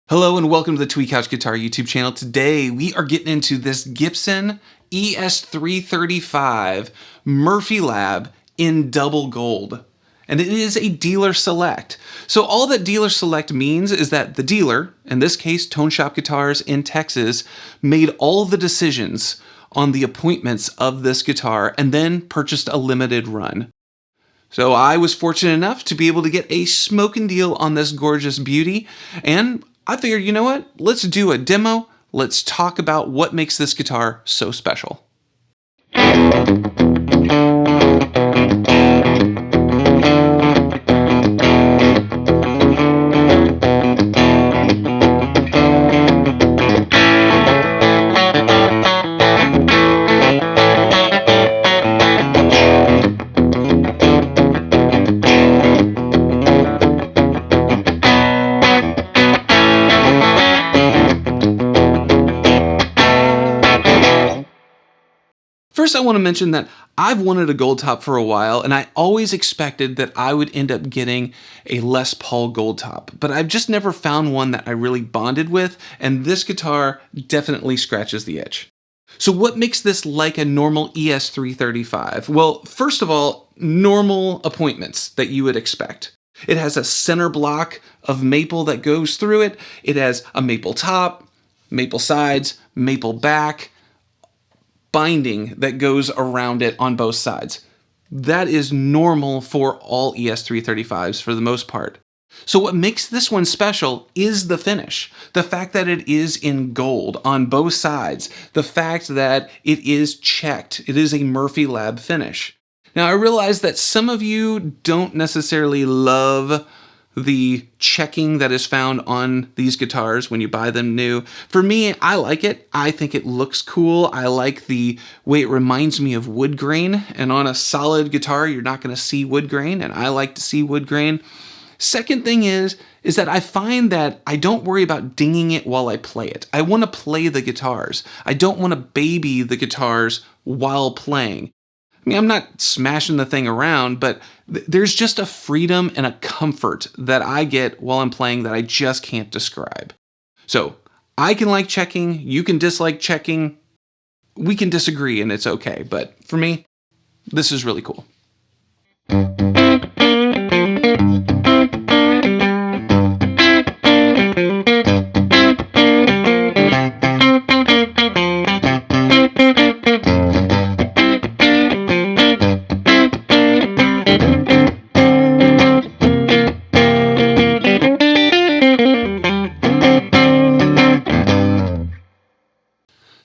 Hello and welcome to the Twee Couch Guitar YouTube channel. Today we are getting into this Gibson ES 335 Murphy Lab in double gold. And it is a dealer select. So all that dealer select means is that the dealer, in this case Tone Shop Guitars in Texas, made all the decisions on the appointments of this guitar and then purchased a limited run. So I was fortunate enough to be able to get a smoking deal on this gorgeous beauty, and I figured, you know what? Let's do a demo. Let's talk about what makes this guitar so special. First, I want to mention that I've wanted a gold top for a while, and I always expected that I would end up getting a Les Paul gold top, but I've just never found one that I really bonded with, and this guitar definitely scratches the itch. So what makes this like a normal ES 335? Well, first of all, normal appointments that you would expect. It has a center block of maple that goes through it. It has a maple top, maple sides, maple back, binding that goes around it on both sides. That is normal for all ES 335s for the most part. So what makes this one special is the finish. The fact that it is in gold on both sides. The fact that it is checked. It is a Murphy Lab finish. Now I realize that some of you don't necessarily love the checking that is found on these guitars when you buy them new. For me, I like it. I think it looks cool. I like the way it reminds me of wood grain, and on a solid guitar, you're not gonna see wood grain, and I like to see wood grain. Second thing is that I find that I don't worry about dinging it while I play it. I wanna play the guitars. I don't wanna baby the guitars while playing. I mean, I'm not smashing the thing around, but there's just a freedom and a comfort that I get while I'm playing that I just can't describe. So I can like checking, you can dislike checking, we can disagree and it's okay, but for me, this is really cool.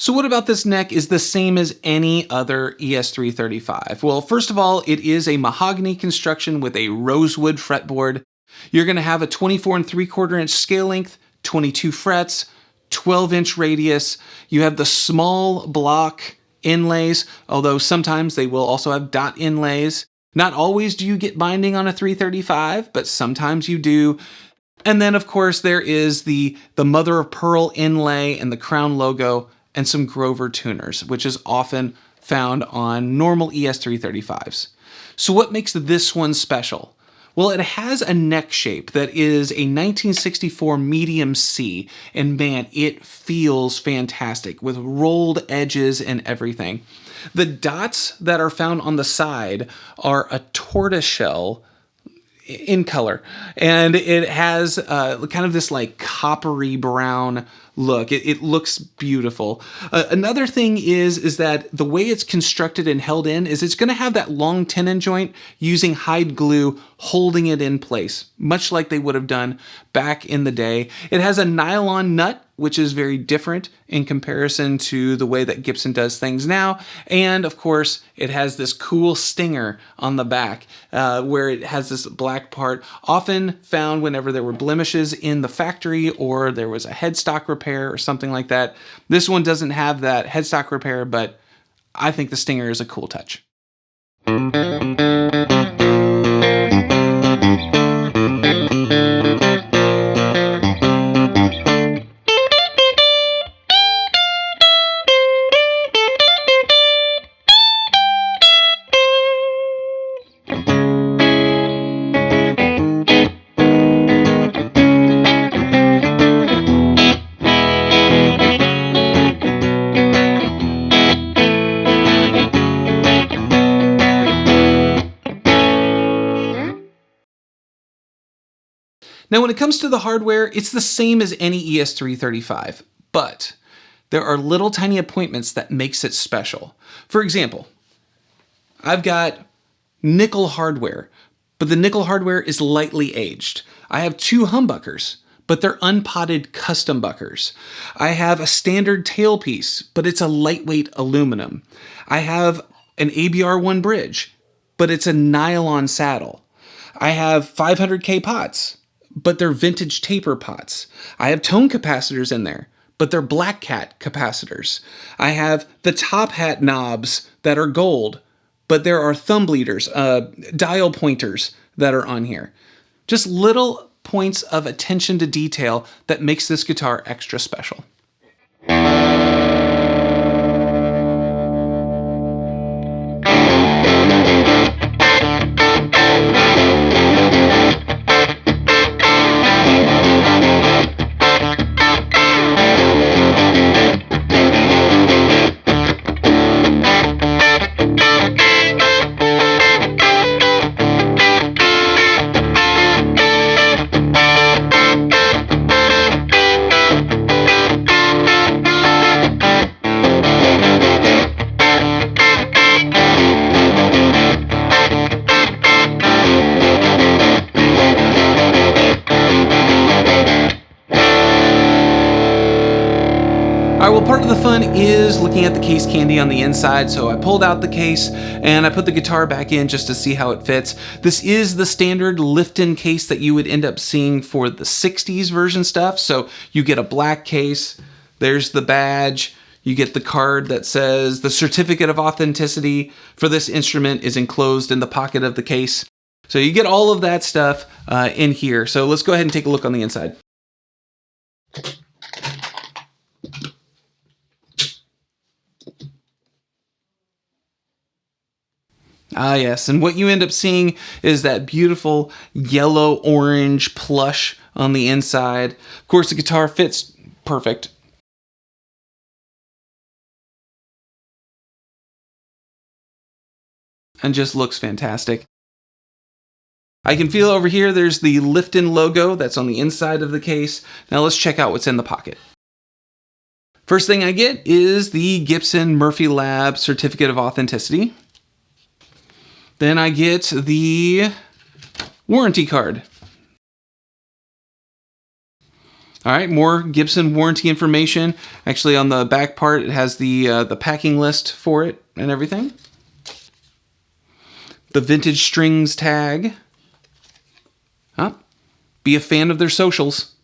So what about this neck is the same as any other ES 335? Well, first of all, it is a mahogany construction with a rosewood fretboard. You're going to have a 24 3/4 inch scale length, 22 frets, 12-inch radius. You have the small block inlays, although sometimes they will also have dot inlays. Not always do you get binding on a 335, but sometimes you do. And then, of course, there is the mother of pearl inlay and the crown logo, and some Grover tuners, which is often found on normal ES 335s. So what makes this one special? Well, it has a neck shape that is a 1964 medium C, and man, it feels fantastic with rolled edges and everything. The dots that are found on the side are a tortoiseshell in color, and it has kind of this like coppery brown look. It looks beautiful. Another thing is that the way it's constructed and held in is it's going to have that long tenon joint using hide glue holding it in place, much like they would have done back in the day. It has a nylon nut, which is very different in comparison to the way that Gibson does things now. And of course, it has this cool stinger on the back where it has this black part, often found whenever there were blemishes in the factory or there was a headstock repair or something like that. This one doesn't have that headstock repair, but I think the stinger is a cool touch. Now, when it comes to the hardware, it's the same as any ES335, but there are little tiny appointments that makes it special. For example, I've got nickel hardware, but the nickel hardware is lightly aged. I have 2 humbuckers, but they're unpotted custom buckers. I have a standard tailpiece, but it's a lightweight aluminum. I have an ABR1 bridge, but it's a nylon saddle. I have 500K pots, but they're vintage taper pots. I have tone capacitors in there, but they're Black Cat capacitors. I have the top hat knobs that are gold, but there are thumb bleeders, dial pointers that are on here. Just little points of attention to detail that makes this guitar extra special. All right, well, part of the fun is looking at the case candy on the inside, so I pulled out the case and I put the guitar back in just to see how it fits. This is the standard lift-in case that you would end up seeing for the 60s version stuff, so you get a black case, there's the badge, you get the card that says the certificate of authenticity for this instrument is enclosed in the pocket of the case. So you get all of that stuff in here. So let's go ahead and take a look on the inside. Ah, yes, and what you end up seeing is that beautiful yellow-orange plush on the inside. Of course, the guitar fits perfect. And just looks fantastic. I can feel over here there's the Lifton logo that's on the inside of the case. Now let's check out what's in the pocket. First thing I get is the Gibson Murphy Lab Certificate of Authenticity. Then I get the warranty card. All right, more Gibson warranty information. Actually, on the back part, it has the packing list for it and everything. The vintage strings tag. Be a fan of their socials.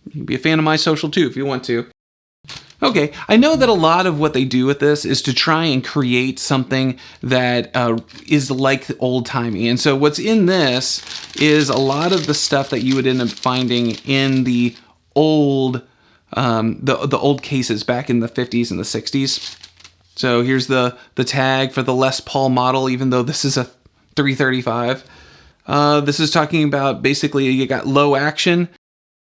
You can be a fan of my social too if you want to. Okay, I know that a lot of what they do with this is to try and create something that is like old-timey. And so what's in this is a lot of the stuff that you would end up finding in the old the old cases back in the 50s and the 60s. So here's the tag for the Les Paul model, even though this is a 335. This is talking about basically you got low action.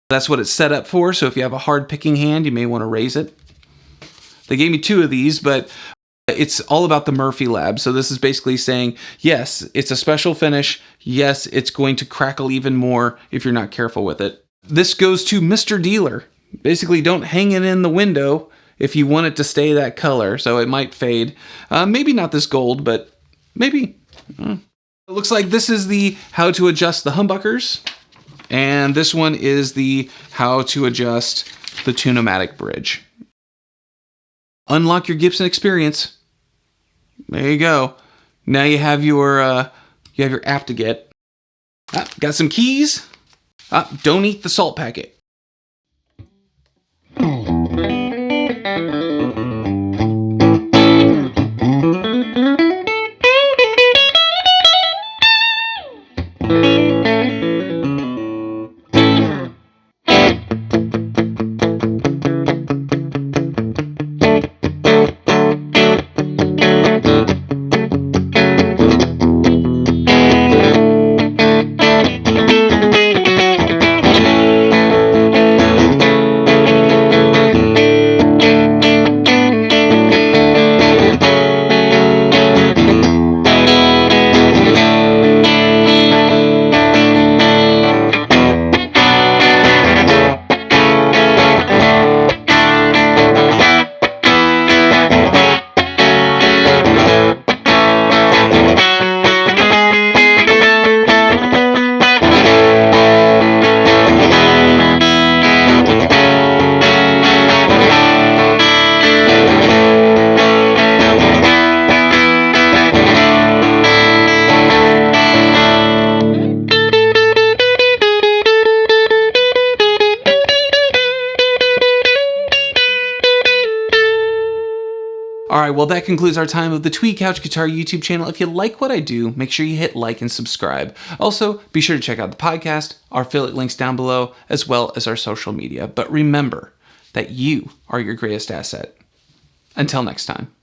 That's what it's set up for. So if you have a hard picking hand, you may want to raise it. They gave me 2 of these, but it's all about the Murphy Lab. So this is basically saying, yes, it's a special finish. Yes, it's going to crackle even more if you're not careful with it. This goes to Mr. Dealer. Basically, don't hang it in the window if you want it to stay that color. So it might fade. Maybe not this gold, but maybe. It looks like this is the how to adjust the humbuckers. And this one is the how to adjust the Tune-O-Matic bridge. Unlock your Gibson experience. There you go. Now you have your app to get. Got some keys. Don't eat the salt packet. All right, well, that concludes our time of the Tweed Couch Guitar YouTube channel. If you like what I do, make sure you hit like and subscribe. Also, be sure to check out the podcast, our affiliate links down below, as well as our social media. But remember that you are your greatest asset. Until next time.